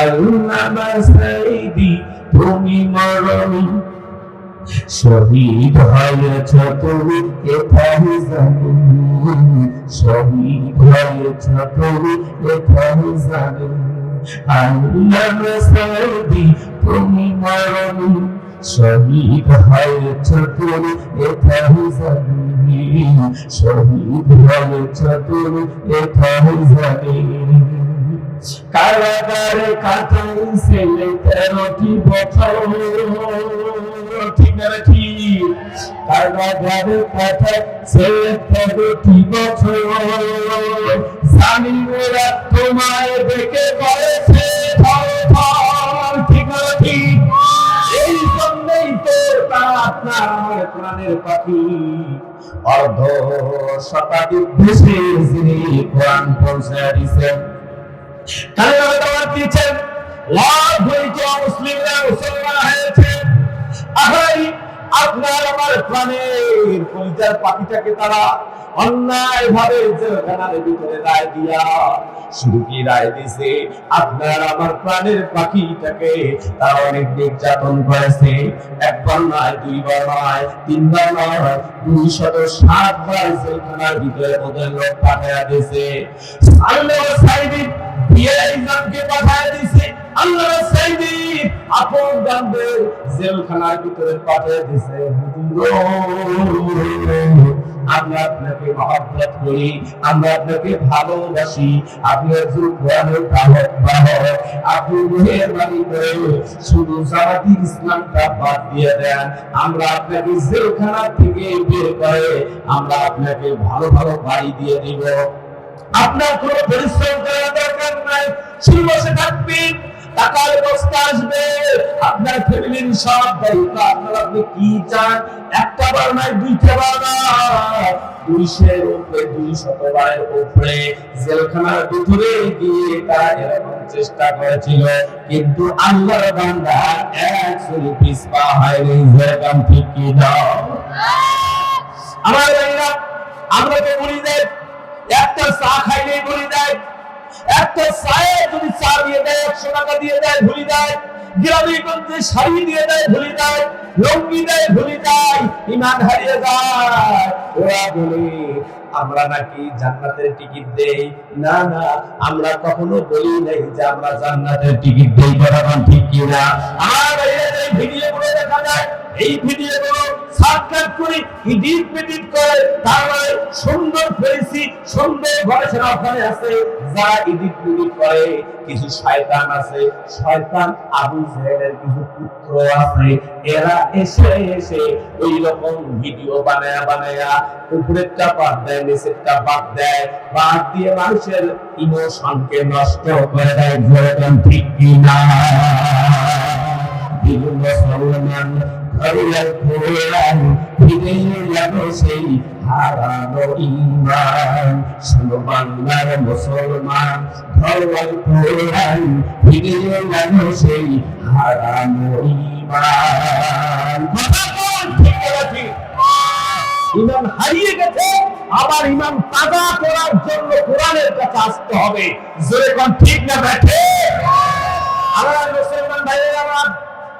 আল্লামা সাইদি তুমি মরণী শহীদ হয়েছ তুমি এটাই জানি, শহীদ হয়েছ তুমি এটাই জানি। আল্লামা সাইদি তুমি মরণী শহীদ হয়েছ তুমি এটাই জানি, শহীদ হয়েছ তুমি এটাই জানি। কারাগারে কাটাইছে 13টি বছর, ঠিক না ঠিক? কারাগারে কাটাইছে 13টি বছর, জানি ওরা তোমায় দেখে বলেছে ঠিক না ঠিক? এই জন্যই তো আপনার আমার কোরআনের পাখি অর্ধ শতাধিক দেশে যিনি কোরআন পৌঁছে দিয়েছেন, আপনার আমার প্রাণের কলিজার পাখিটাকে তারা অন্যায় ভাবে জেলখানার ভিতরে রায় দিয়া শুধু কি রায় দিছে, আপনার আমার প্রাণের পাখিটাকে তারা অনেক নির্যাতন করেছে। একবার নয়, দুইবার নয়, তিনবার নয়, 207 বার জেলখানার ভিতরে ওদের লোক পাঠাইয়া দিয়েছে। আল্লামা সাইদি বিআইজানকে পাঠাইয়া দিয়েছে, আল্লামা সাইদি আপন গান্ধে জেলখানার ভিতরে পাঠিয়ে দিয়েছে। আমরা আপনাকে মহব্বত করি, আমরা আপনাকে ভালোবাসি, আপনি একজন কোরআনের বাহক, আপনি মেহেরবানি করে শুধু জামাতি ইসলামটা বাদ দিয়ে দেন, আমরা আপনাকে জেলখানা থেকে বের করে আমরা আপনাকে ভালো ভালো বাড়ি দিয়ে দিব, আপনার কোনো পরিশ্রম করার দরকার নাই, শুধু বসে থাকবেন, টাকার বস্তা আসবে, আপনার ফ্যামিলির সব দায়িত্ব আপনার। আপনি কি চান? একটা বার নয়, দুইটা বার নয়, 200 উপরে 200 বারের উপরে জেলখানার ভিতরে গিয়ে তারা এরকম চেষ্টা করেছিল, কিন্তু আল্লাহর বান্দা 1 পিস পা হয়নি। যেরকম ঠিক কি না আমার ভাইরা? আমরা তো বলি দেয় একটা চা খাইলেই বলি দেয়, একটা চায়ে যদি চা দিয়ে দেয় 100 টাকা দিয়ে দেয় ভুলি দেয়, গ্রামে গঞ্জে শাড়ি দিয়ে দেয় ভুলি দেয়, লুঙ্গি দেয় ভুলি দেয়, ঈমান হারিয়ে যায়। ওরা বলে আমরা নাকি জান্নাতের টিকিট দেই, না না, আমরা কখনো বলি নাই যে আমরা জান্নাতের টিকিট দেই। বরাবর ঠিক কি না? আর এই ভিডিওগুলো দেখা যায়, এই ভিডিওগুলো সাবস্ক্রাইব করে এডিট করে তারপরে সুন্দর ফেসি সুন্দর ভয়েসের ওখানে আছে, যারা এডিট করে কিছু শয়তান আছে, শয়তান আবু জেহেলের কিছু পুত্র আছে, এরা এসে ওই রকম ভিডিও বানায়া উপরেরটা বাদ দেয়, নিচেরটা বাদ দেয়, বাদ দিয়ে মানুষের ইমোশনকে নষ্ট করে দেয়। যেরকম ঠিক কি না? বিভিন্ন মুসলমান ঘরের কোরআন ফিরে গেল সেই হারানো ঈমান, শুনো বাংলার মুসলমান ঘরের কোরআন ফিরে গেল সেই হারানো ঈমান। ঈমান হারিয়ে গেছে, আবার ঈমান তাজা করার জন্য কোরআনের কাছে আসতে হবে। যেরকম ঠিক না ব্যাঠে আমার মুসলমান ভাইয়েরা,